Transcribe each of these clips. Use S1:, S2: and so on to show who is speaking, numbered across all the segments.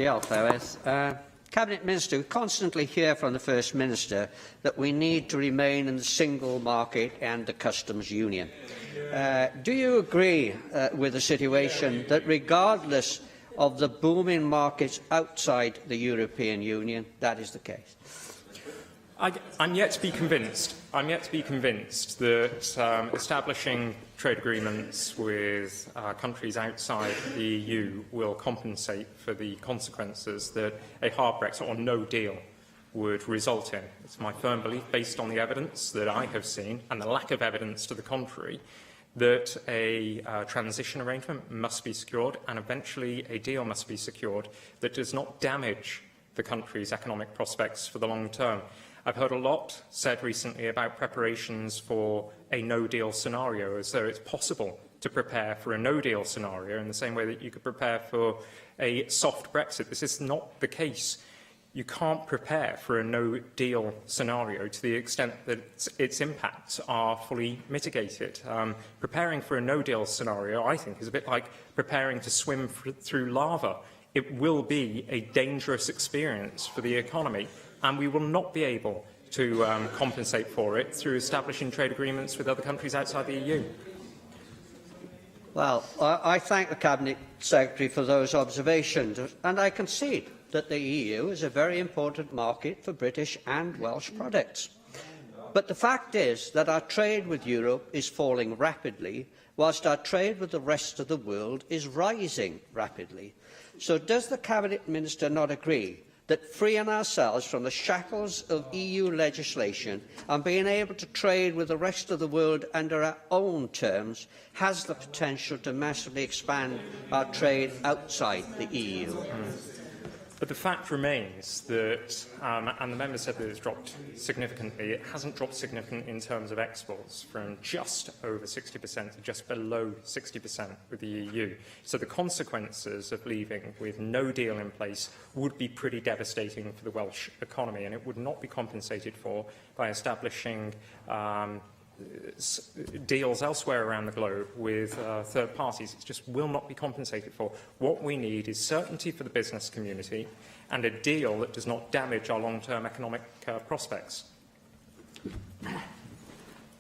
S1: Diolch, Lewis. Cabinet Minister, we constantly hear from the First Minister that we need to remain in the single market and the customs union. Do you agree with the situation that regardless of the booming markets outside the European Union, that is the case?
S2: I'm yet to be convinced. I'm yet to be convinced that establishing trade agreements with countries outside the EU will compensate for the consequences that a hard Brexit or no deal would result in. It's my firm belief, based on the evidence that I have seen and the lack of evidence to the contrary, that a transition arrangement must be secured and eventually a deal must be secured that does not damage the country's economic prospects for the long term. I've heard a lot said recently about preparations for a no-deal scenario, as though it's possible to prepare for a no-deal scenario in the same way that you could prepare for a soft Brexit. This is not the case. You can't prepare for a no-deal scenario to the extent that its impacts are fully mitigated. Preparing for a no-deal scenario, I think, is a bit like preparing to swim through lava. It will be a dangerous experience for the economy, and we will not be able to compensate for it through establishing trade agreements with other countries outside the EU.
S1: Well, I thank the Cabinet Secretary for those observations, and I concede that the EU is a very important market for British and Welsh products. But the fact is that our trade with Europe is falling rapidly, whilst our trade with the rest of the world is rising rapidly. So does the Cabinet Minister not agree that freeing ourselves from the shackles of EU legislation and being able to trade with the rest of the world under our own terms has the potential to massively expand our trade outside the EU?
S2: But the fact remains that, and the member said that it's dropped significantly, it hasn't dropped significantly in terms of exports, from just over 60% to just below 60% with the EU. So the consequences of leaving with no deal in place would be pretty devastating for the Welsh economy, and it would not be compensated for by establishing deals elsewhere around the globe with third parties. It just will not be compensated for. What we need is certainty for the business community and a deal that does not damage our long-term economic prospects.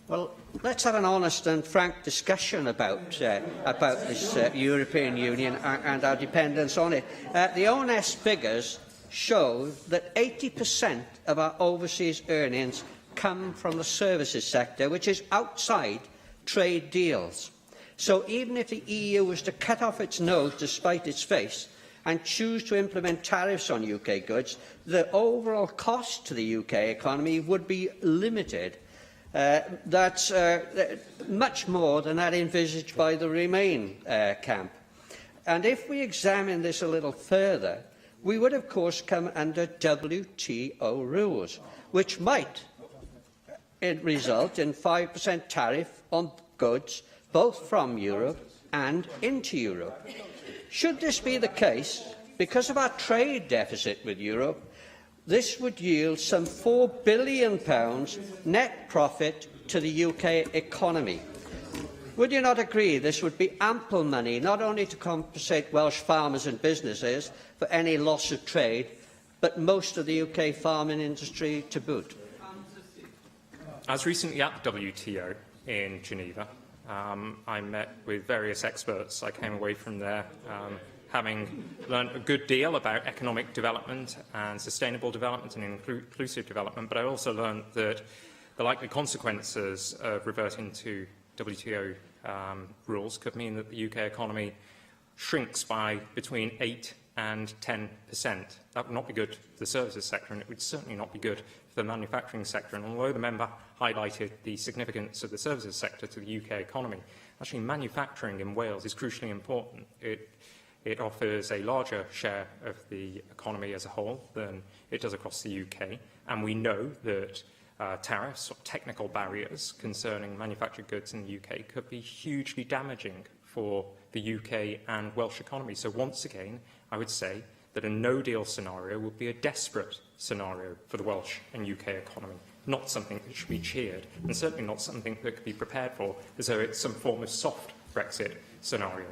S1: Well, let's have an honest and frank discussion about this European Union and our dependence on it. The ONS figures show that 80% of our overseas earnings come from the services sector, which is outside trade deals. So even if the EU was to cut off its nose to spite its face and choose to implement tariffs on UK goods, the overall cost to the UK economy would be limited. That's much more than that envisaged by the Remain camp. And if we examine this a little further, we would of course come under WTO rules, which might result in 5% tariff on goods both from Europe and into Europe. Should this be the case, because of our trade deficit with Europe, this would yield some £4 billion net profit to the UK economy. Would you not agree this would be ample money, not only to compensate Welsh farmers and businesses for any loss of trade, but most of the UK farming industry to boot?
S2: I was recently at the WTO in Geneva. I met with various experts. I came away from there having learned a good deal about economic development and sustainable development and inclusive development, but I also learned that the likely consequences of reverting to WTO rules could mean that the UK economy shrinks by between 8 and 10%. That would not be good for the services sector, and it would certainly not be good for the manufacturing sector. And although the member highlighted the significance of the services sector to the UK economy, actually manufacturing in Wales is crucially important. It offers a larger share of the economy as a whole than it does across the UK, and we know that tariffs or technical barriers concerning manufactured goods in the UK could be hugely damaging for the UK and Welsh economy. So once again, I would say that a no-deal scenario would be a desperate scenario for the Welsh and UK economy, not something that should be cheered, and certainly not something that could be prepared for as though it's some form of soft Brexit scenario.